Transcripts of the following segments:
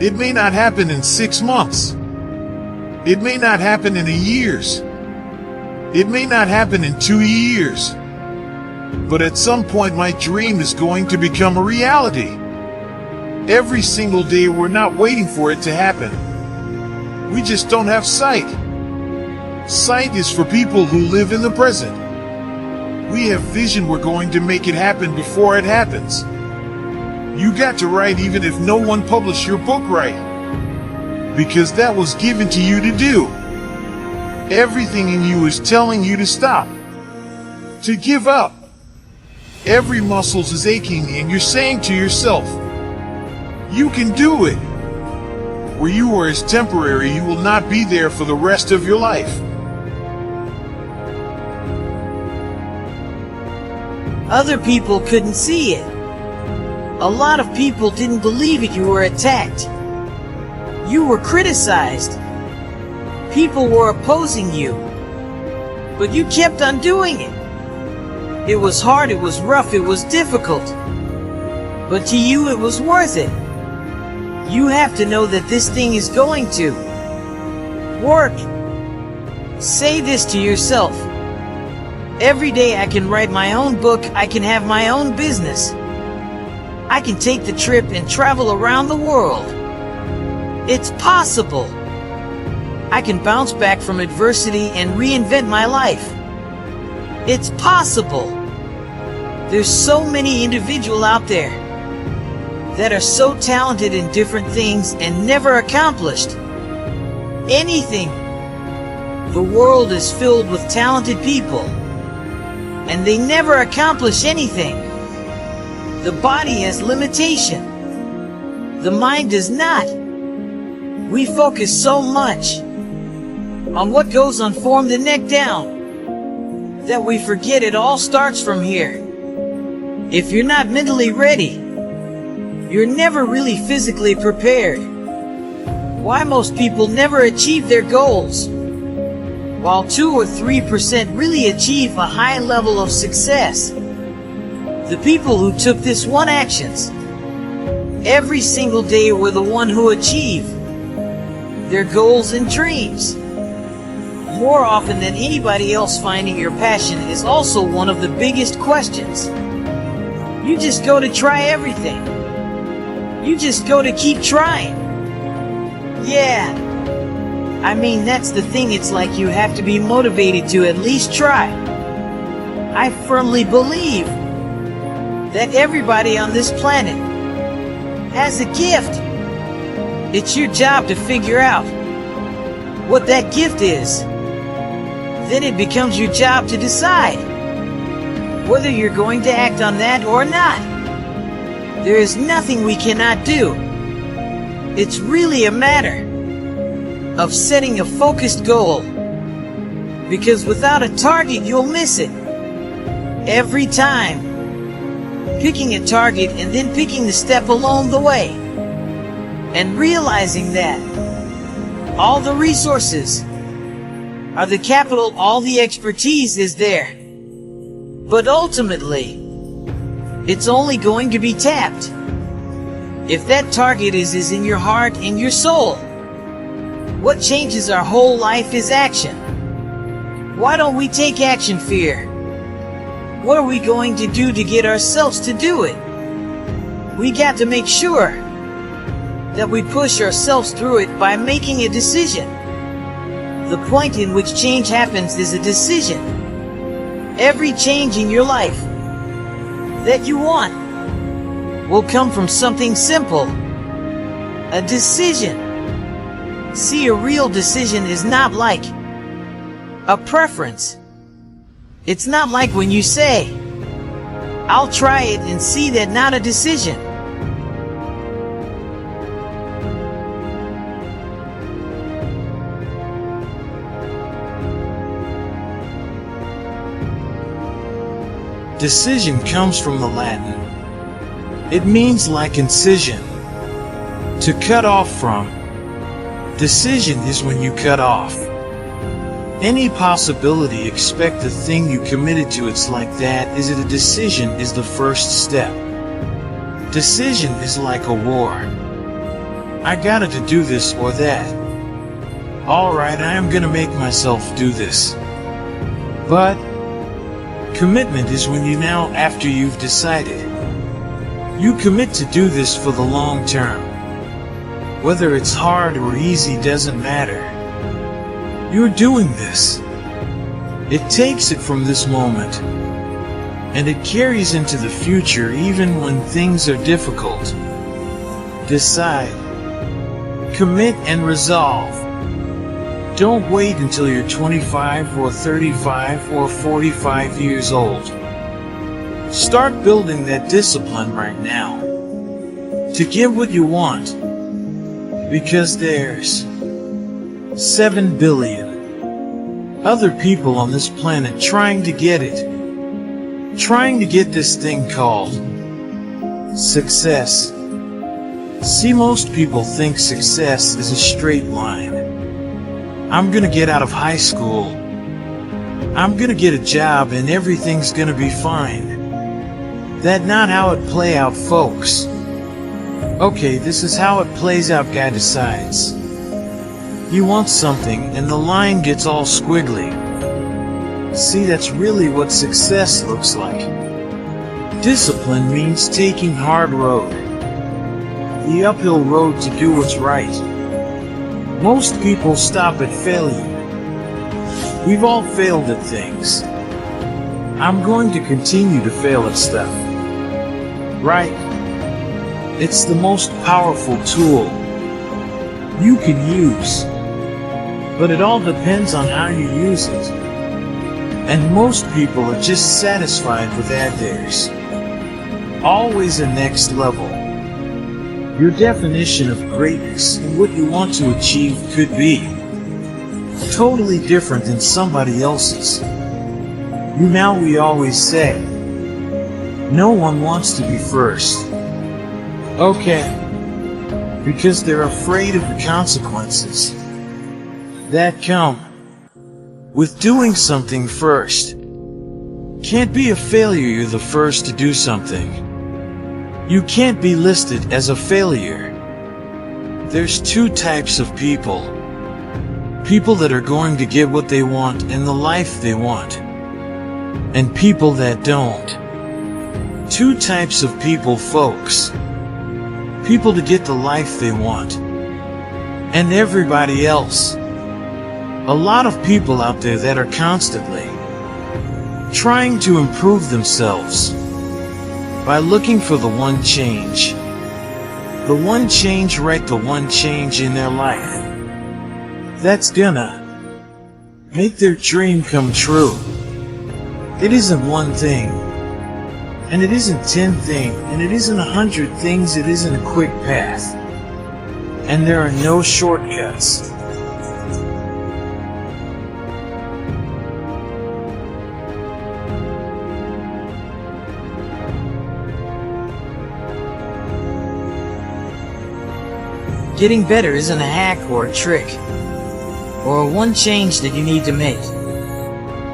It may not happen in 6 months. It may not happen in a years. It may not happen in 2 years. But at some point my dream is going to become a reality. Every single day we're not waiting for it to happen. We just don't have sight. Sight is for people who live in the present. We have vision we're going to make it happen before it happens. You got to write even if no one published your book right. Because that was given to you to do. Everything in you is telling you to stop. To give up. Every muscle is aching and you're saying to yourself, you can do it. Where you are is temporary, you will not be there for the rest of your life. Other people couldn't see it. A lot of people didn't believe it. You were attacked. You were criticized. People were opposing you. But you kept on doing it. It was hard, it was rough, it was difficult. But to you it was worth it. You have to know that this thing is going to work. Say this to yourself. Every day I can write my own book, I can have my own business. I can take the trip and travel around the world. It's possible. I can bounce back from adversity and reinvent my life. It's possible. There's so many individuals out there that are so talented in different things and never accomplished anything. The world is filled with talented people, and they never accomplish anything. The body has limitation. The mind does not. We focus so much on what goes on from the neck down that we forget it all starts from here. If you're not mentally ready, you're never really physically prepared. Why most people never achieve their goals, while 2 or 3% really achieve a high level of success. The people who took this one actions every single day were the one who achieved their goals and dreams. More often than anybody else, finding your passion is also one of the biggest questions. You just go to try everything. You just go to keep trying. Yeah. I mean, that's the thing. It's like you have to be motivated to at least try. I firmly believe that everybody on this planet has a gift. It's your job to figure out what that gift is. Then it becomes your job to decide whether you're going to act on that or not. There is nothing we cannot do. It's really a matter of setting a focused goal. Because without a target, you'll miss it. Every time. Picking a target and then picking the step along the way. And realizing that all the resources are the capital, all the expertise is there. But ultimately, it's only going to be tapped if that target is in your heart and your soul. What changes our whole life is action. Why don't we take action, fear? What are we going to do to get ourselves to do it? We got to make sure that we push ourselves through it by making a decision. The point in which change happens is a decision. Every change in your life that you want will come from something simple. A decision. See, a real decision is not like a preference. It's not like when you say, I'll try it and see, that not a decision. Decision comes from the Latin. It means like incision, to cut off from. Decision is when you cut off any possibility, expect the thing you committed to. It's like that. Is it a decision is the first step. Decision is like a war. I gotta to do this or that. Alright, I am gonna make myself do this. But commitment is when you now, after you've decided, you commit to do this for the long term. Whether it's hard or easy doesn't matter. You're doing this. It takes it from this moment, and it carries into the future even when things are difficult. Decide, commit, and resolve. Don't wait until you're 25 or 35 or 45 years old. Start building that discipline right now to get what you want, because there's 7 billion other people on this planet trying to get it. Trying to get this thing called success. See, most people think success is a straight line. I'm gonna get out of high school. I'm gonna get a job and everything's gonna be fine. That's not how it play out, folks. Okay, this is how it plays out. Guy decides he wants something and the line gets all squiggly. See, that's really what success looks like. Discipline means taking hard road, the uphill road to do what's right. Most people stop at failure. We've all failed at things. I'm going to continue to fail at stuff. Right? It's the most powerful tool you can use. But it all depends on how you use it. And most people are just satisfied with theirs. Always a next level. Your definition of greatness and what you want to achieve could be totally different than somebody else's. We always say, no one wants to be first. Okay. Because they're afraid of the consequences that come with doing something first. Can't be a failure you're the first to do something. You can't be listed as a failure. There's 2 types of people. People that are going to get what they want and the life they want. And people that don't. 2 types of people, folks. People to get the life they want. And everybody else. A lot of people out there that are constantly trying to improve themselves by looking for the one change. The one change, right? The one change in their life that's gonna make their dream come true. It isn't one thing, and it isn't 10 things, and it isn't 100 things. It isn't a quick path, and there are no shortcuts. Getting better isn't a hack or a trick, or a one change that you need to make.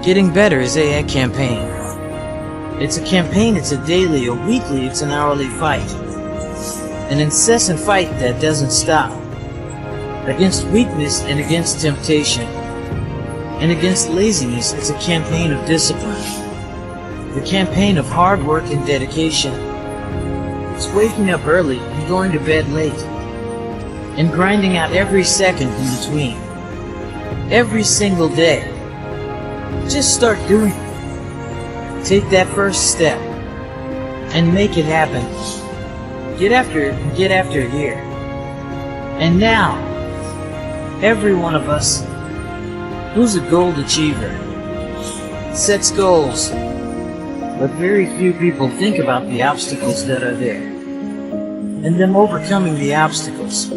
Getting better is a campaign. It's a campaign, it's a daily, a weekly, it's an hourly fight. An incessant fight that doesn't stop. Against weakness and against temptation. And against laziness, it's a campaign of discipline. The campaign of hard work and dedication. It's waking up early and going to bed late. And grinding out every second in between. Every single day. Just start doing it. Take that first step. And make it happen. Get after it and get after it here. And now, every one of us who's a goal achiever sets goals. But very few people think about the obstacles that are there. And them overcoming the obstacles.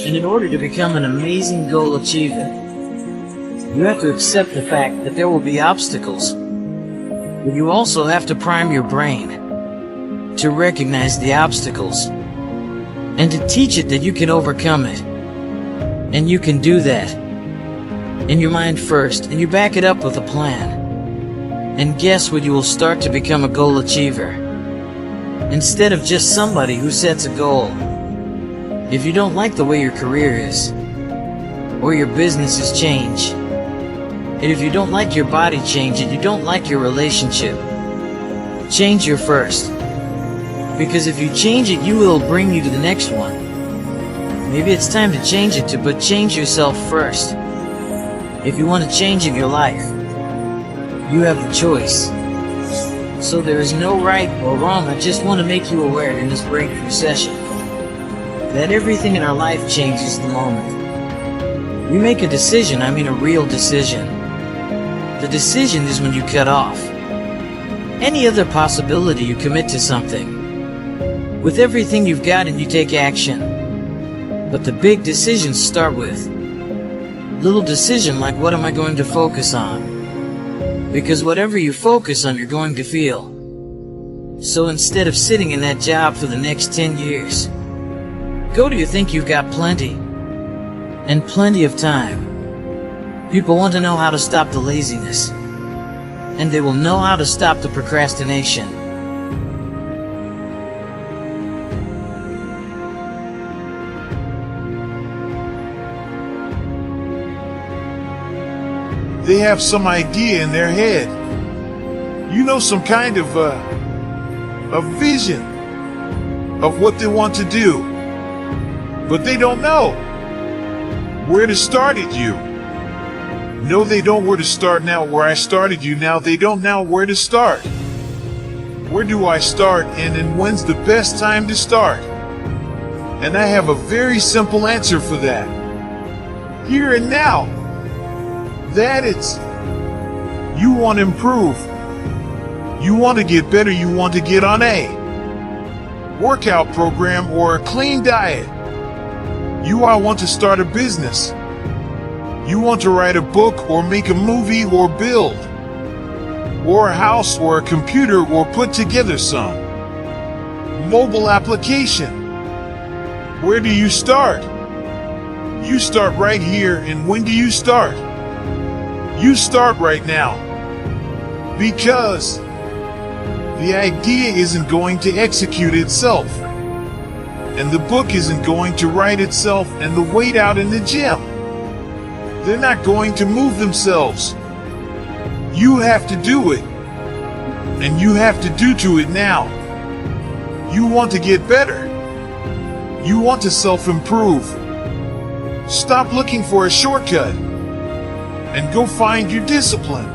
And in order to become an amazing goal achiever, you have to accept the fact that there will be obstacles. But you also have to prime your brain to recognize the obstacles and to teach it that you can overcome it. And you can do that in your mind first, and you back it up with a plan. And guess what? You will start to become a goal achiever. Instead of just somebody who sets a goal If you don't like the way your career is, or your business has changed, and if you don't like your body change and you don't like your relationship, change your first. Because if you change it, you will bring you to the next one. Maybe it's time to change it but change yourself first. If you want to change in your life, you have the choice. So there is no right or wrong. I just want to make you aware in this breakthrough session that everything in our life changes the moment we make a decision. I mean a real decision. The decision is when you cut off any other possibility. You commit to something with everything you've got and you take action. But the big decisions start with little decision like, what am I going to focus on? Because whatever you focus on, you're going to feel. So instead of sitting in that job for the next 10 years, go to you think you've got plenty and plenty of time. People want to know how to stop the laziness, and they will know how to stop the procrastination. They have some idea in their head. You know, some kind of a vision of what they want to do. But they don't know where to start it. You. No, they don't where to start now. Where I started you now, they don't know where to start. Where do I start, and then when's the best time to start? And I have a very simple answer for that. Here and now. That it's, you want to improve. You want to get better. You want to get on a workout program or a clean diet. You want to start a business. You want to write a book or make a movie or build or a house or a computer or put together some mobile application. Where do you start? You start right here. And when do you start? You start right now, because the idea isn't going to execute itself, and the book isn't going to write itself, and the weight out in the gym, they're not going to move themselves. You have to do it, and you have to do to it now. You want to get better. You want to self-improve. Stop looking for a shortcut. And go find your discipline,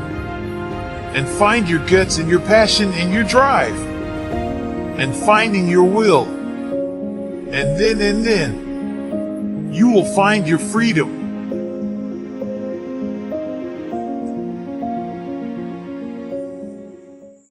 and find your guts and your passion and your drive, and finding your will. And then you will find your freedom.